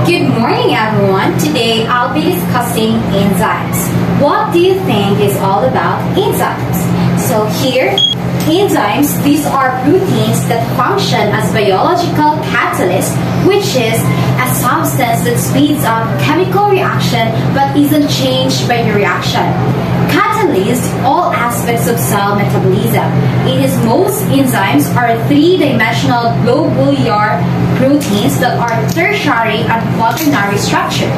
Good morning, everyone. Today I'll be discussing enzymes. What do you think is all about enzymes? So here, enzymes, these are proteins that function as biological catalysts, which is a substance that speeds up chemical reaction but isn't changed by the reaction. Catalyst all aspects of cell metabolism. It is most enzymes are three-dimensional globular proteins that are tertiary and quaternary structure.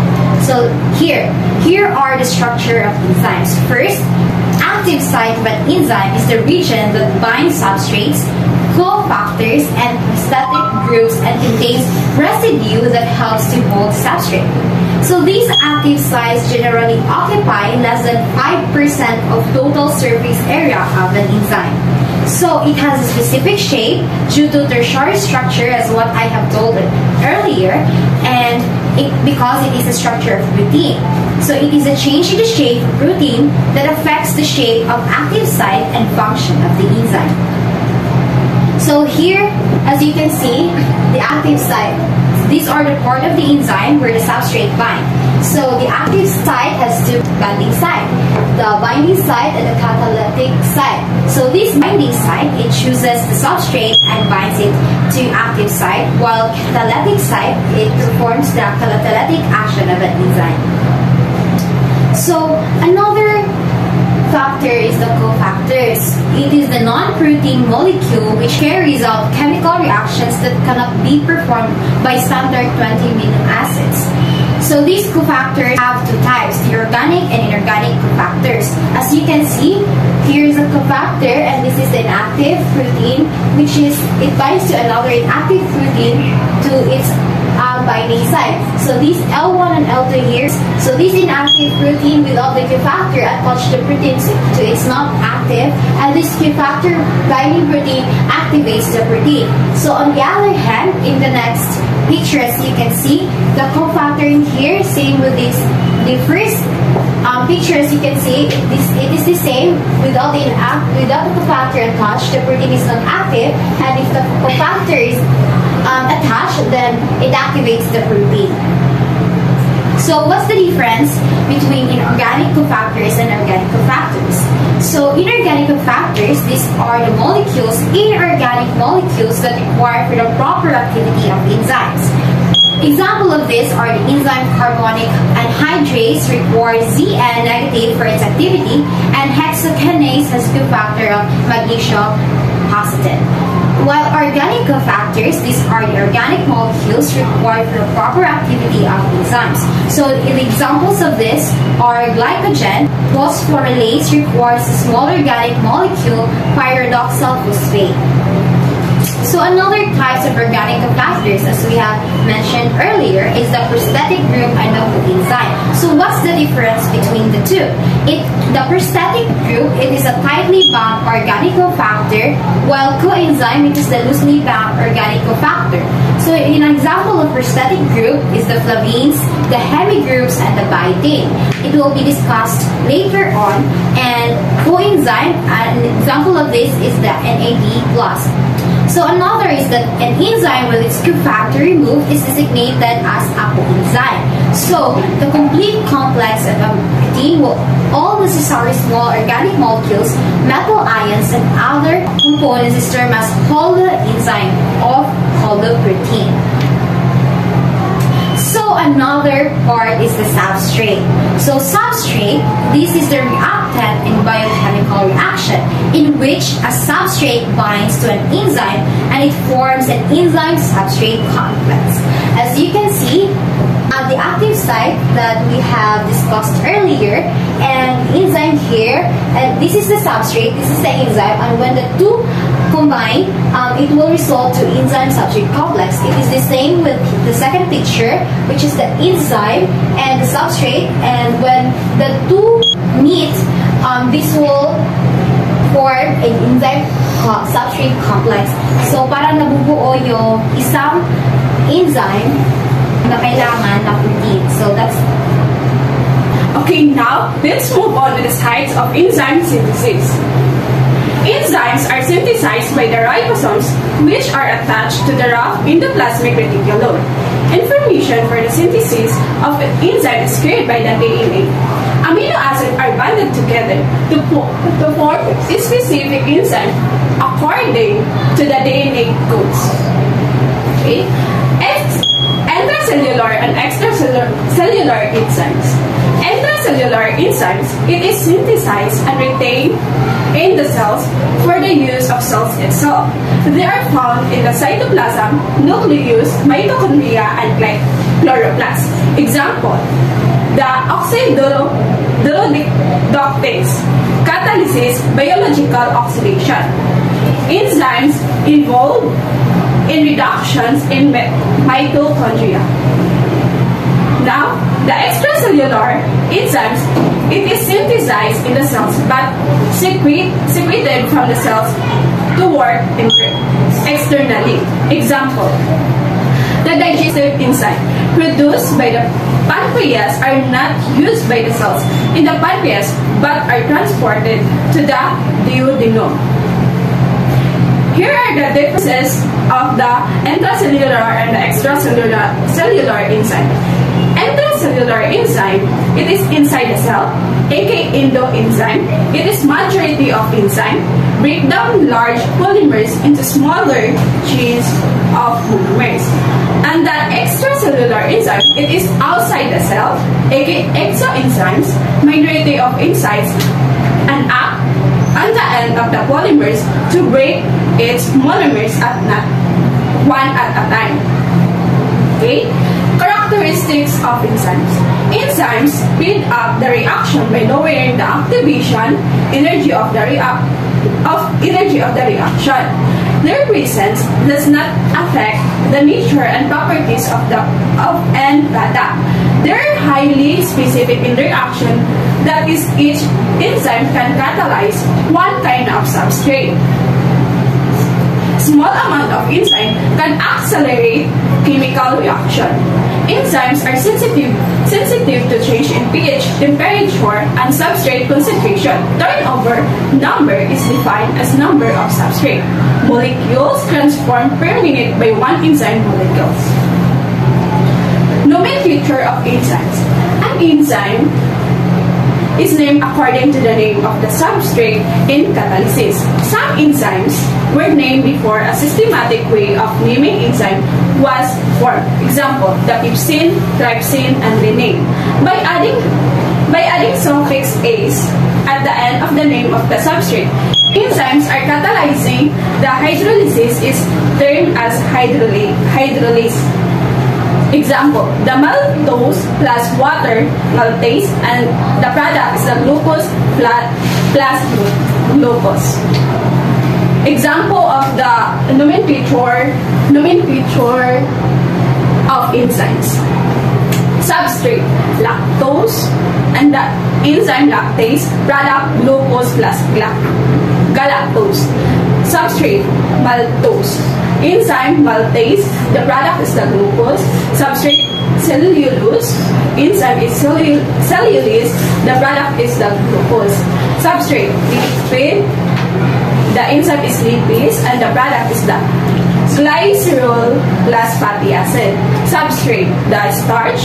So here are the structure of enzymes. First, active site of an enzyme is the region that binds substrates, cofactors, and prosthetic groups and contains residue that helps to hold substrate. So these active sites generally occupy less than 5% of total surface area of an enzyme. So it has a specific shape due to tertiary structure, as what I have told earlier, and because it is a structure of protein. So it is a change in the shape of protein that affects the shape of active site and function of the enzyme. So here, as you can see, the active site. These are the part of the enzyme where the substrate bind. So the active site has two binding site, the binding site and the catalytic site. So this binding site, it chooses the substrate and binds it to active site, while catalytic site, it performs the catalytic action of an enzyme. So another factor is the cofactors. It is the non-protein molecule which carries out chemical reactions that cannot be performed by standard 20 amino acids. So these cofactors have two types, the organic and inorganic cofactors. As you can see, here is a cofactor and this is an active protein, which is, it binds to another inactive protein to its binding site. So these L1 and L2 here, so this inactive protein without the cofactor attached the protein to it's not active, and this cofactor binding protein activates the protein. So on the other hand, in the next picture, as you can see, the cofactor in here, same with this, the first picture, as you can see, it is the same without the cofactor attached, the protein is not active, and if the cofactor is attached, then it activates the protein. So what's the difference between inorganic cofactors and organic cofactors? So inorganic cofactors, these are the molecules, inorganic molecules that require for the proper activity of enzymes. Example of this are the enzyme carbonic anhydrase requires Zn negative for its activity, and hexokinase has cofactor of magnesium positive. While organic cofactors, these are the organic molecules required for the proper activity of enzymes. So the examples of this are glycogen, phosphorylase requires a small organic molecule, pyridoxal phosphate. So another types of organic cofactors, as we have mentioned earlier, is the prosthetic group and the coenzyme. So what's the difference between the two? The prosthetic group, it is a tightly bound organic cofactor, while coenzyme, it is the loosely bound organic cofactor. So an example of prosthetic group is the flavins, the hemigroups, and the biotin. It will be discussed later on. And coenzyme, an example of this is the NAD+. So another is that an enzyme with its cofactor removed is designated as a coenzyme. So the complete complex of a protein will all necessary small organic molecules, metal ions, and other components is termed as holoenzyme of holoprotein. So another part is the substrate. So substrate, this is the reactant in biochemical reaction in which a substrate binds to an enzyme and it forms an enzyme-substrate complex. As you can see, at the active site that we have discussed earlier, and enzyme here, and this is the substrate, this is the enzyme, and when the two combine, it will result to enzyme-substrate complex. It is the same with the second picture, which is the enzyme and the substrate, and when the two meet, this will form an enzyme substrate complex. So parang nabubuo yung isang enzyme na kailangan na protein. So that's... Okay, now let's move on to the sites of enzyme synthesis. Enzymes are synthesized by the ribosomes, which are attached to the rough endoplasmic reticulum. Information condition for the synthesis of an enzyme is created by the DNA. Amino acids are bonded together to form a specific enzyme according to the DNA codes. Okay? Intracellular and extracellular enzymes. Intracellular enzymes, it is synthesized and retained in the cells for the use of cells itself. They are found in the cytoplasm, nucleus, mitochondria, and chloroplast. Example, the oxidoreductase catalyzes biological oxidation. Enzymes involved in reductions in mitochondria. Now, the extracellular enzymes, it is synthesized in the cells but secreted from the cells to work externally. Example, the digestive enzyme produced by the pancreas are not used by the cells in the pancreas but are transported to the duodenum. Here are the differences of the intracellular and the extracellular enzyme. Intracellular enzyme, it is inside the cell, aka endoenzyme. It is majority of enzyme break down large polymers into smaller chains of monomers. And the extracellular enzyme, it is outside the cell, aka exoenzymes, majority of enzymes, and act on the end of the polymers to break its monomers one at a time. Okay? Characteristics of enzymes. Enzymes speed up the reaction by lowering the activation energy of the reaction. Their presence does not affect the nature and properties of end product. They are highly specific in their action, that is, each enzyme can catalyze one kind of substrate. Small amount of enzyme can accelerate chemical reaction. Enzymes are sensitive to change in pH, temperature, and substrate concentration. Turnover number is defined as number of substrate molecules transformed per minute by one enzyme molecules. Nomenclature of enzymes. An enzyme is named according to the name of the substrate in catalysis. Some enzymes were named before a systematic way of naming enzyme was formed. Example, the pepsin, trypsin, and renane. By adding suffix "ase" at the end of the name of the substrate, enzymes are catalyzing. The hydrolysis is termed as hydrolase. Example, the maltose plus water, maltase, and the product is the glucose plus glucose. Example of the nomenclature of enzymes. Substrate, lactose, and the enzyme lactase, product glucose plus galactose. Substrate, maltose. Enzyme maltase, the product is the glucose. Substrate, cellulose. Enzyme is cellulase, the product is the glucose. Substrate, lipid, the enzyme is lipase, and the product is the glycerol plus fatty acid. Substrate, the starch,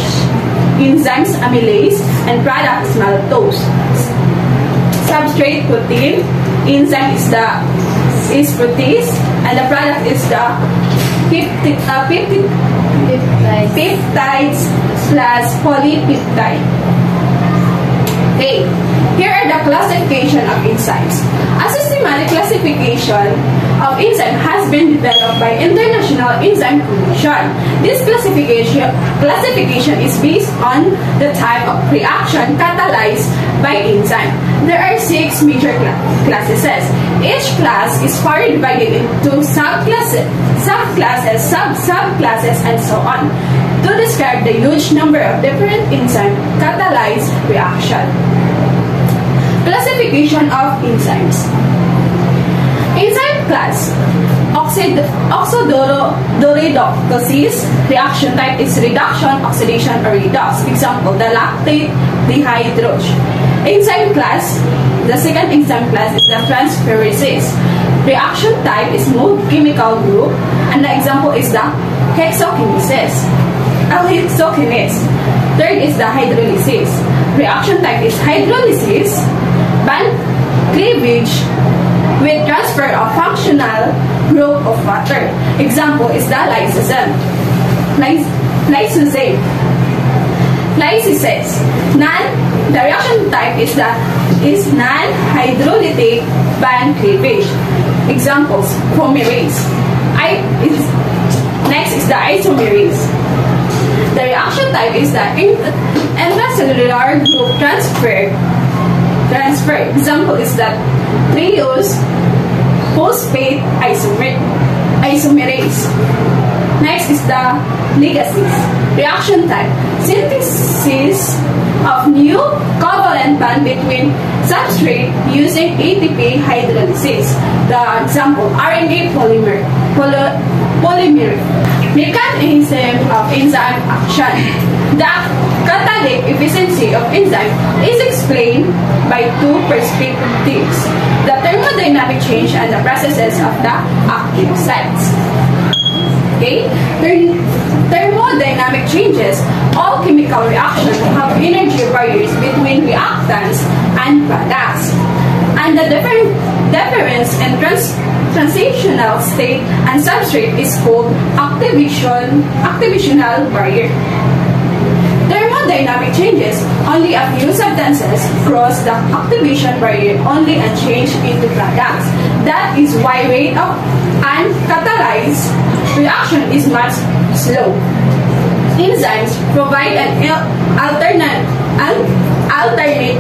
enzymes amylase, and product is maltose. Substrate, protein, enzyme is protease, and the product is the peptides plus polypeptide. Okay, here are the classification of enzymes. A systematic classification of enzyme has been developed by International Enzyme Commission. This classification is based on the type of reaction catalyzed by enzyme. There are 6 major classes. Each class is further divided into subclasses, subclasses, and so on, to describe the huge number of different enzyme catalyzed reaction. Classification of enzymes. Enzyme class. Oxidoreductase. Reaction type is reduction, oxidation, or redox. Example, the lactate dehydrogenase. Enzyme class. The second enzyme class is the transferase. Reaction type is mode chemical group, and the example is the hexokinesis. hexokinase. Third is the hydrolysis. Reaction type is hydrolysis, band cleavage with transfer of functional group of matter. Example is the lysosome. Lysis. The reaction type is non-hydrolytic band cleavage. Examples: polymerase. Next is the isomerase. The reaction type is the intracellular group transfer. Example is the triose phosphate isomerase. Next is the ligases. Reaction type: synthesis of new covalent bond between substrate using ATP hydrolysis. The example: RNA polymer. Mechanism of enzyme action. The catalytic efficiency of enzyme is explained by two perspectives: the thermodynamic change and the processes of the active sites. Okay? Thermodynamic changes. All chemical reactions have energy barriers between reactants and products. And the difference in transitional state and substrate is called activational barrier. Thermodynamic changes. Only a few substances cross the activation barrier only and change into products. That is why rate of uncatalyzed reaction is much slow. Enzymes provide an alternate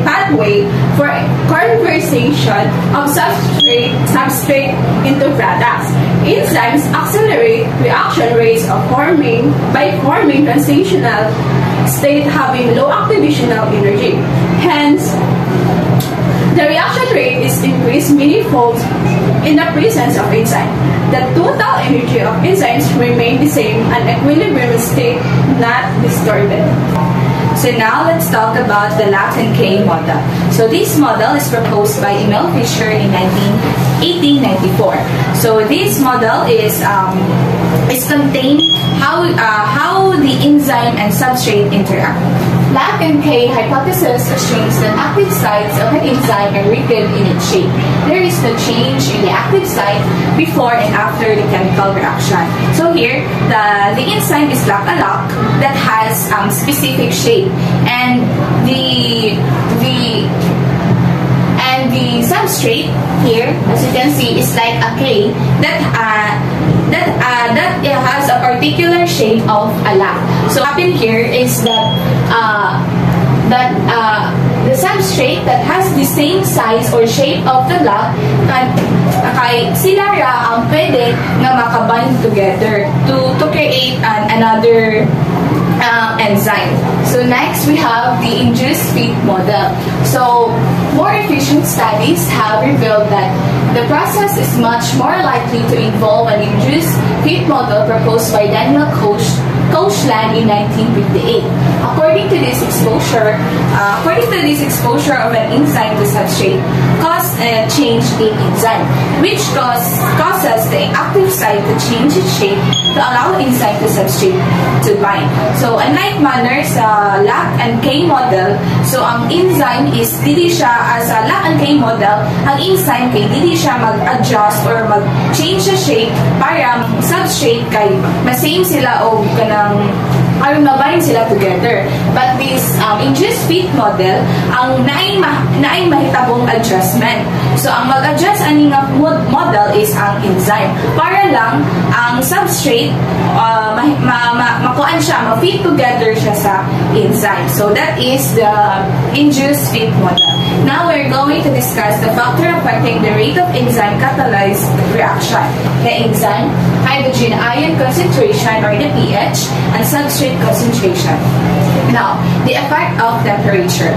pathway for conversion of substrate into products. Enzymes accelerate reaction rates by forming transitional state having low activational energy. Hence, the reaction rate is increased many-fold in the presence of enzyme. The total energy of enzymes remain the same and equilibrium state not disturbed. So now let's talk about the Lac and Kay model. So this model is proposed by Emil Fischer in 1894. So this model is contained how the enzyme and substrate interact. Lac and Kay hypothesis assumes that active sites of an enzyme are retained in its shape. There is no change in the active site Before and after the chemical reaction. So here, the enzyme is like a lock that has specific shape, and the substrate here, as you can see, is like a K that has a particular shape of a lock. So what happened here is that the substrate that has the same size or shape of the lock, sila ra ang pwede nga makabind together to create another enzyme. So next we have the induced fit model. So more efficient studies have revealed that the process is much more likely to involve an induced fit model proposed by Daniel Koshland in 1958. According to this exposure of an enzyme to substrate causes a change in enzyme, which causes the active site to change its shape to allow enzyme to substrate to bind. So unlike manner sa Lac and Kay model, so ang enzyme is dili siya as a Lac and Kay model, ang enzyme kay dili siya mag-adjust or mag-change sa shape para substrate kay ma-same sila o kanang aron mabind sila together. But this induced fit model, ang naay mahitabong adjustment. So ang mag-adjust ani nga model is ang enzyme para lang ang substrate makuan siya, ma-fit together siya sa enzyme. So that is the induced fit model. Now we're going to discuss the factor affecting the rate of enzyme catalyzed reaction. The enzyme, hydrogen ion concentration or the pH, and substrate concentration. Now, the effect of temperature.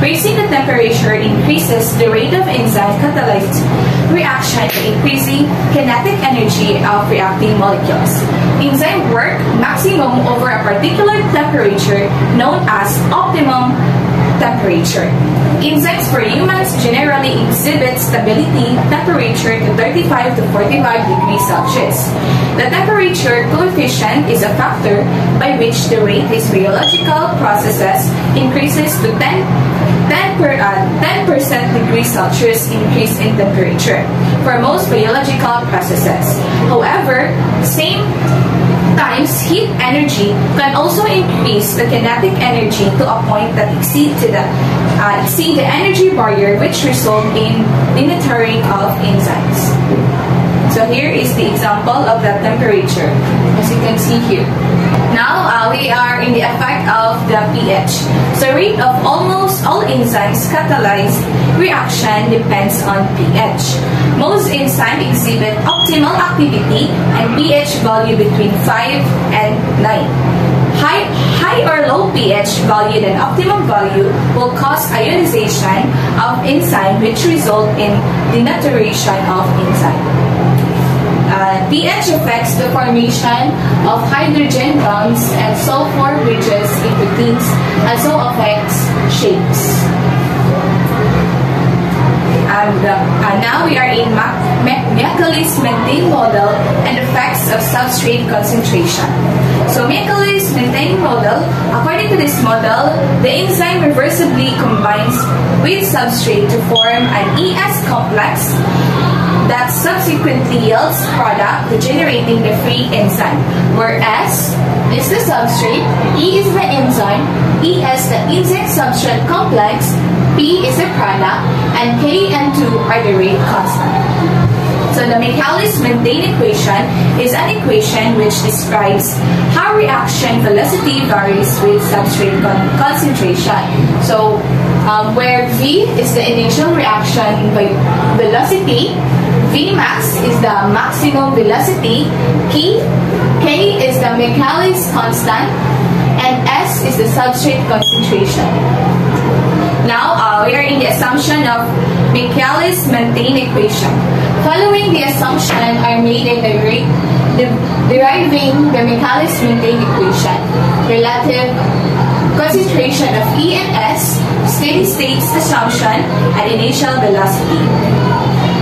Raising the temperature increases the rate of enzyme catalyzed reaction by increasing kinetic energy of reacting molecules. Enzyme work maximum over a particular temperature known as optimum temperature. Enzymes for humans generally exhibit stability temperature to 35 to 45 degrees Celsius. The temperature coefficient is a factor by which the rate these biological processes increases to 10% degrees Celsius increase in temperature for most biological processes. However, same times heat energy can also increase the kinetic energy to a point that exceed the energy barrier, which result in denaturing of enzymes. So here is the example of that temperature, as you can see here. Now we are in the effect of the pH. So rate of almost all enzymes catalyzed reaction depends on pH. Most enzymes exhibit optimal activity and pH value between 5 and 9. High or low pH value than optimum value will cause ionization of enzyme, which result in denaturation of enzyme. pH affects the formation of hydrogen bonds and sulfur bridges in proteins, and so affects shapes. And now we are in Michaelis-Menten model and effects of substrate concentration. So Michaelis-Menten model, according to this model, the enzyme reversibly combines with substrate to form an ES complex that subsequently yields product generating the free enzyme, where S is the substrate, E is the enzyme, ES the enzyme substrate complex, P is the product, and K and 2 are the rate constant. So the Michaelis-Menten equation is an equation which describes how reaction velocity varies with substrate concentration. So where V is the initial reaction by velocity, Vmax is the maximum velocity, K is the Michaelis constant, and S is the substrate concentration. Now we are in the assumption of Michaelis-Menten equation. Following the assumption are made in deriving the Michaelis-Menten equation. Relative concentration of E and S, steady state assumption, and initial velocity.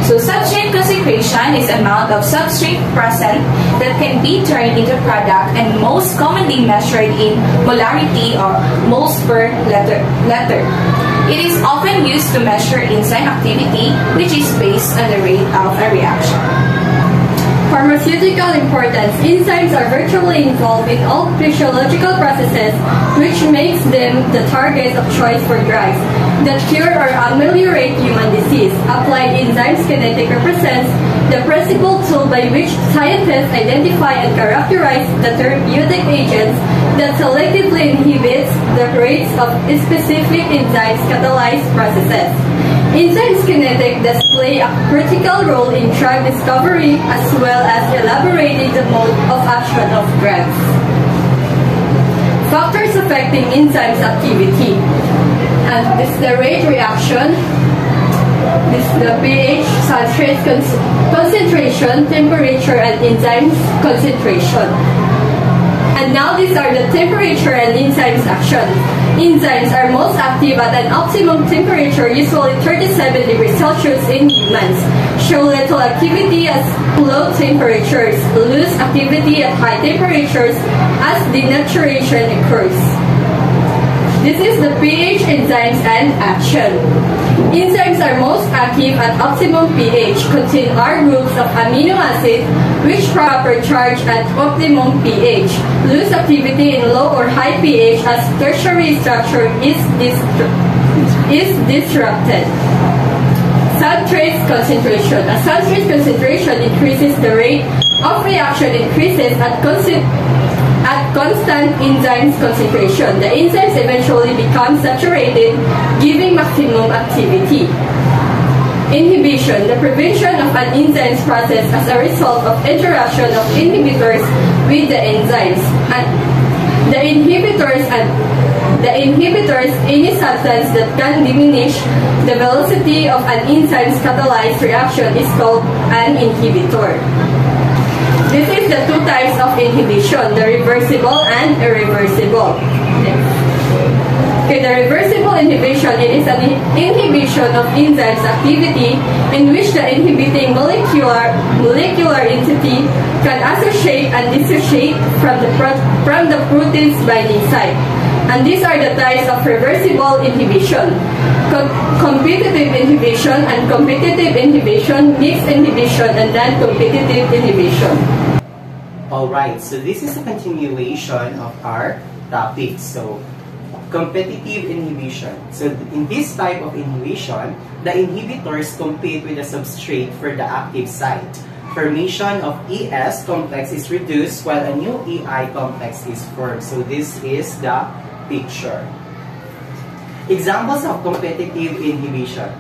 So substrate concentration is amount of substrate present that can be turned into product and most commonly measured in molarity or moles per liter. It is often used to measure enzyme activity, which is based on the rate of a reaction. Pharmaceutical importance. Enzymes are virtually involved in all physiological processes, which makes them the target of choice for drugs that cure or ameliorate human disease. Applied enzymes kinetic represents the principal tool by which scientists identify and characterize the therapeutic agents that selectively inhibits the rates of specific enzymes catalyzed processes. Enzymes kinetic display a critical role in drug discovery as well as elaborating the mode of action of drugs. Factors affecting enzymes activity. And this is the rate reaction, this is the pH, substrate concentration, temperature, and enzymes concentration. And now these are the temperature and enzymes action. Enzymes are most active at an optimum temperature, usually 37 degrees Celsius in humans. Show little activity at low temperatures, lose activity at high temperatures as denaturation occurs. This is the pH, enzymes, and action. Enzymes are most active at optimum pH, contain R groups of amino acids which proper charge at optimum pH, lose activity in low or high pH as tertiary structure is disrupted. Substrate concentration. As substrate concentration increases, the rate of reaction increases at constant enzymes concentration. The enzymes eventually become saturated, giving maximum activity. Inhibition, the prevention of an enzyme's process as a result of interaction of inhibitors with the enzymes. And the inhibitors, any substance that can diminish the velocity of an enzyme's catalyzed reaction is called an inhibitor. This is the two types of inhibition, the reversible and irreversible. Next. Okay, the reversible inhibition, it is an inhibition of enzymes activity in which the inhibiting molecular entity can associate and dissociate from the protein's binding site. And these are the types of reversible inhibition: competitive inhibition and competitive inhibition, mixed inhibition, and non-competitive inhibition. Alright, so this is a continuation of our topic. So, competitive inhibition. So, in this type of inhibition, the inhibitors compete with the substrate for the active site. Formation of ES complex is reduced while a new EI complex is formed. So, this is the picture. Examples of competitive inhibition.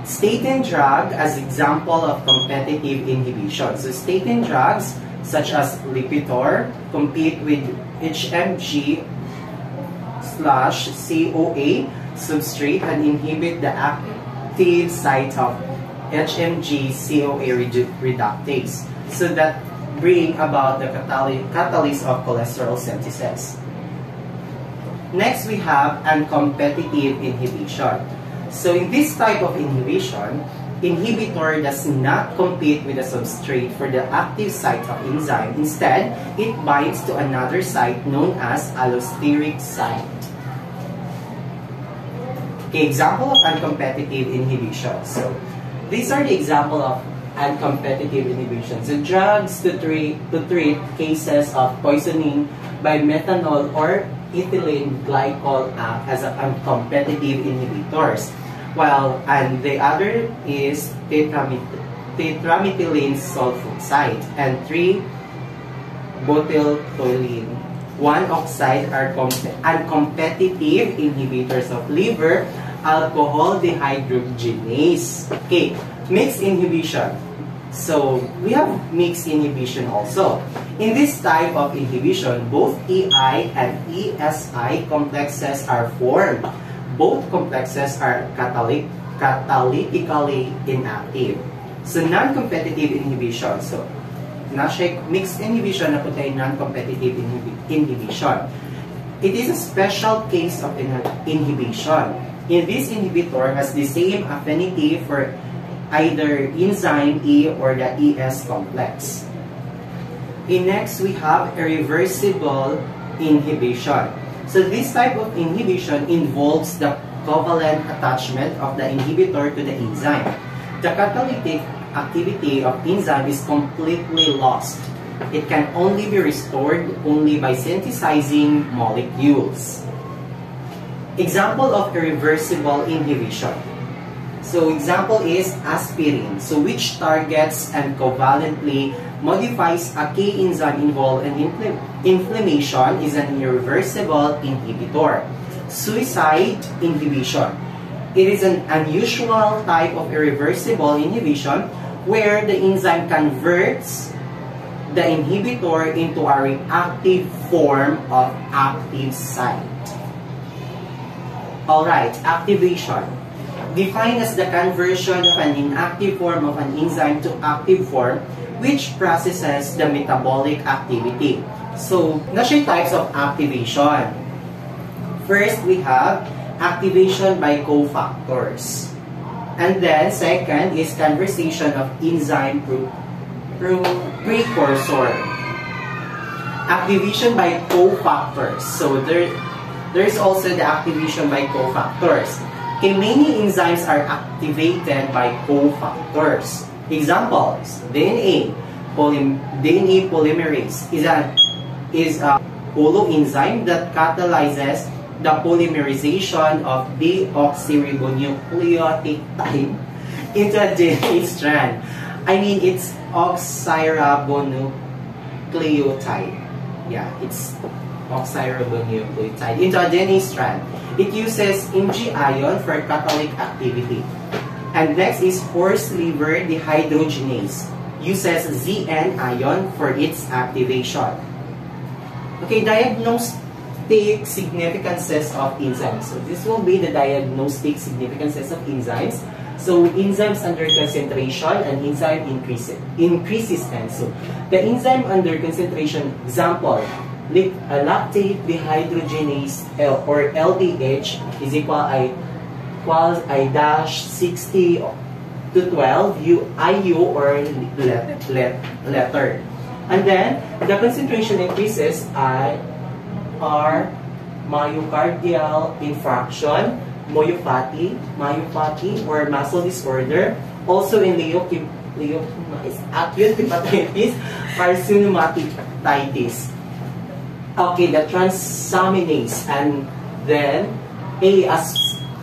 Statin drug as example of competitive inhibition. So, statin drugs such as Lipitor compete with HMG/CoA substrate and inhibit the active site of HMG-CoA reductase, so that bring about the catalysis of cholesterol synthesis. Next, we have uncompetitive inhibition. So in this type of inhibition, inhibitor does not compete with the substrate for the active site of enzyme. Instead, it binds to another site known as allosteric site. Okay, example of uncompetitive inhibition. So, these are the example of uncompetitive inhibition. So, drugs to treat cases of poisoning by methanol or ethylene glycol act as uncompetitive inhibitors. And the other is tetramethylene sulfoxide and 3-butyltoluene 1-oxide are uncompetitive inhibitors of liver alcohol dehydrogenase. Okay, mixed inhibition. So we have mixed inhibition also. In this type of inhibition, both EI and ESI complexes are formed. Both complexes are catalytically inactive. So, non-competitive inhibition. So, mixed inhibition na po tayo non-competitive inhibition. It is a special case of inhibition. In this inhibitor has the same affinity for either enzyme E or the ES complex. Okay, next, we have irreversible inhibition. So this type of inhibition involves the covalent attachment of the inhibitor to the enzyme. The catalytic activity of enzyme is completely lost. It can only be restored only by synthesizing molecules. Example of irreversible inhibition. So example is aspirin, so which targets and covalently modifies a K enzyme involved in inflammation, is an irreversible inhibitor. Suicide inhibition. It is an unusual type of irreversible inhibition where the enzyme converts the inhibitor into a reactive form of active site. Alright, activation. Defined as the conversion of an inactive form of an enzyme to active form, which processes the metabolic activity. So, nasa types of activation. First, we have activation by cofactors. And then, second is conversion of enzyme precursor. Activation by cofactors. So, there's also the activation by cofactors. Okay, many enzymes are activated by cofactors. Examples: DNA polymerase is a holoenzyme that catalyzes the polymerization of deoxyribonucleotide into a DNA strand. I mean, it's oxyribonucleotide. Yeah, it's oxyribonucleotide into a DNA strand. It uses Mg ion for catalytic activity. And next is horse liver dehydrogenase. Uses Zn ion for its activation. Okay, diagnostic significances of enzymes. So this will be the diagnostic significances of enzymes. So enzymes under concentration and enzyme increases. And so the enzyme under concentration, example, lactate dehydrogenase or LDH is equals I dash 60 to 12 IU or letter. And then the concentration increases are myocardial infarction, myopathy or muscle disorder, also in acute hepatitis, carcinomatitis. Okay, the transaminase, and then A as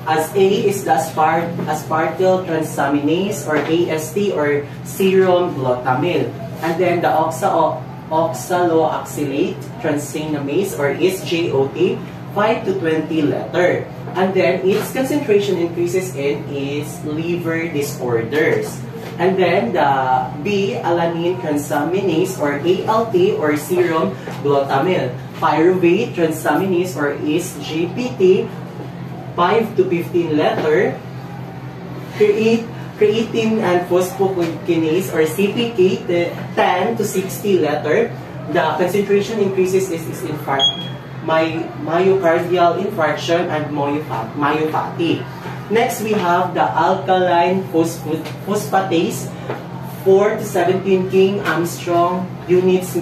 A is the aspartyl transaminase or AST or serum glutamyl, and then the oxaloaxylate transaminase or SGOT 5 to 20 letter, and then its concentration increases in is liver disorders. And then the B, alanine transaminase or ALT or serum glutamyl, pyruvate transaminase or SGPT 5 to 15 letter, creatine and phosphokinase or CPK 10 to 60 letter. The concentration increases is myocardial infarction and myopathy. Next, we have the alkaline phosphatase 4 to 17 King Armstrong units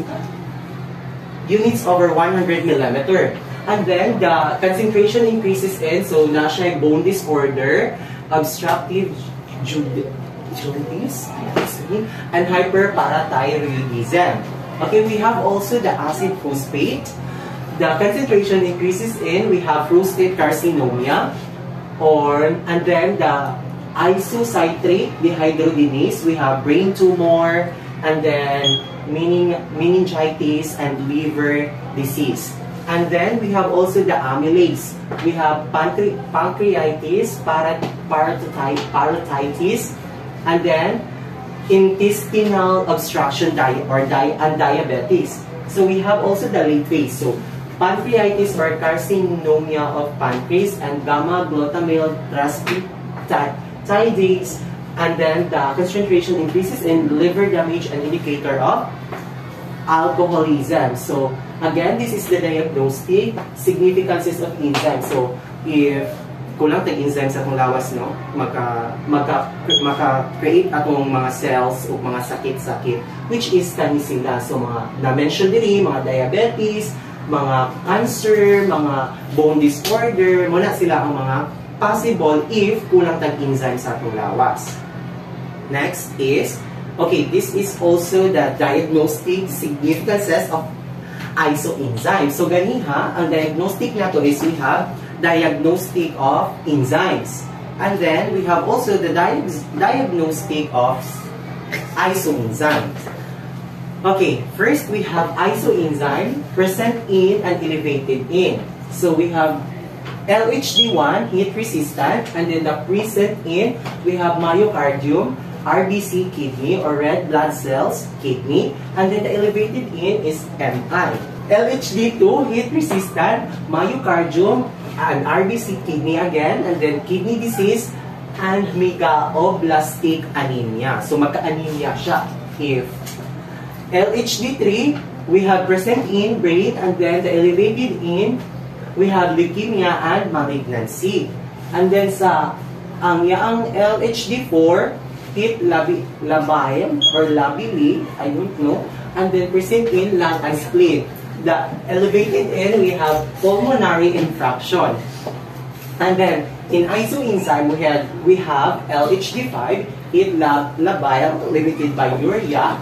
over 100 millimeter. And then the concentration increases in, so na siya bone disorder, obstructive jaundice, and hyperparathyroidism. Okay, we have also the acid phosphate. The concentration increases in, we have prostate carcinoma, and then the isocitrate dehydrogenase, we have brain tumor, and then meningitis and liver disease. And then we have also the amylase. We have pancreatitis, parotitis, and then intestinal obstruction and diabetes. So we have also the late phase. So pancreatitis or carcinoma of pancreas and gamma glutamyl transperoxidase, and then the concentration increases in liver damage, an indicator of alcoholism. So again, this is the diagnostic significances of enzymes. So if kulang tag enzymes sa atong lawas, no, maka-create atong mga cells o mga sakit-sakit, which is kani sila. So mga na-mention diri, mga diabetes, mga cancer, mga bone disorder, muna sila ang mga possible if kulang tag enzyme sa atong lawas. Next is, okay, this is also the diagnostic significances of isoenzymes. So ganiha, ang diagnostic nato is we have diagnostic of enzymes. And then we have also the diagnostic of isoenzymes. Okay, first we have isoenzyme present in and elevated in. So we have LHD1, heat resistant, and then the present in, we have myocardium, RBC, kidney, or red blood cells, kidney, and then the elevated in is MI. LHD2, heat resistant, myocardium, and RBC, kidney again, and then kidney disease, and megaloblastic anemia. So magka-anemia siya if LHD3, we have present in brain, and then the elevated in, we have leukemia and malignancy. And then sa ang yaang LHD4, heat labile or labile, I don't know, and then present in lung and spleen. The elevated in, we have pulmonary infarction. And then in isoenzyme, we have LHD5, heat labile, limited by urea.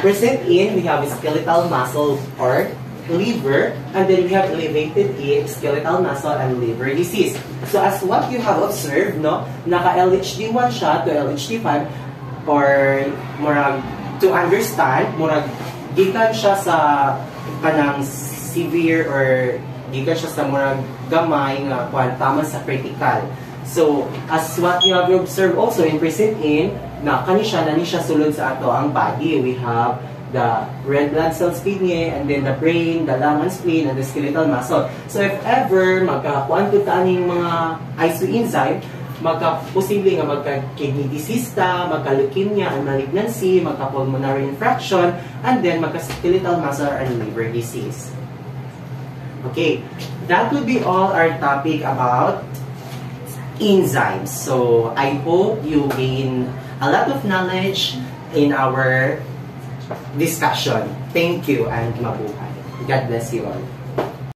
Present in, we have skeletal muscle or liver, and then we have elevated in skeletal muscle and liver disease. So as what you have observed, no, naka-LHD1 siya to LHD5, or murag to understand, murag gikan siya sa kanang severe or gikan siya sa murag gamay nga kwantaman sa critical. So as what you have observed also in present in, na kani siya sulod sa ato ang body. We have the red blood cells, kidney, and then the brain, the lung and spleen, and the skeletal muscle. So if ever magkakuan to taning mga isoenzyme, magka-posible nga magka-kidney disease ta, magka-leukemia and malignancy, magka-pulmonary infarction, and then magka-skeletal muscle and liver disease. Okay, that would be all our topic about enzymes. So I hope you gain a lot of knowledge in our discussion. Thank you and mabuhay. God bless you all.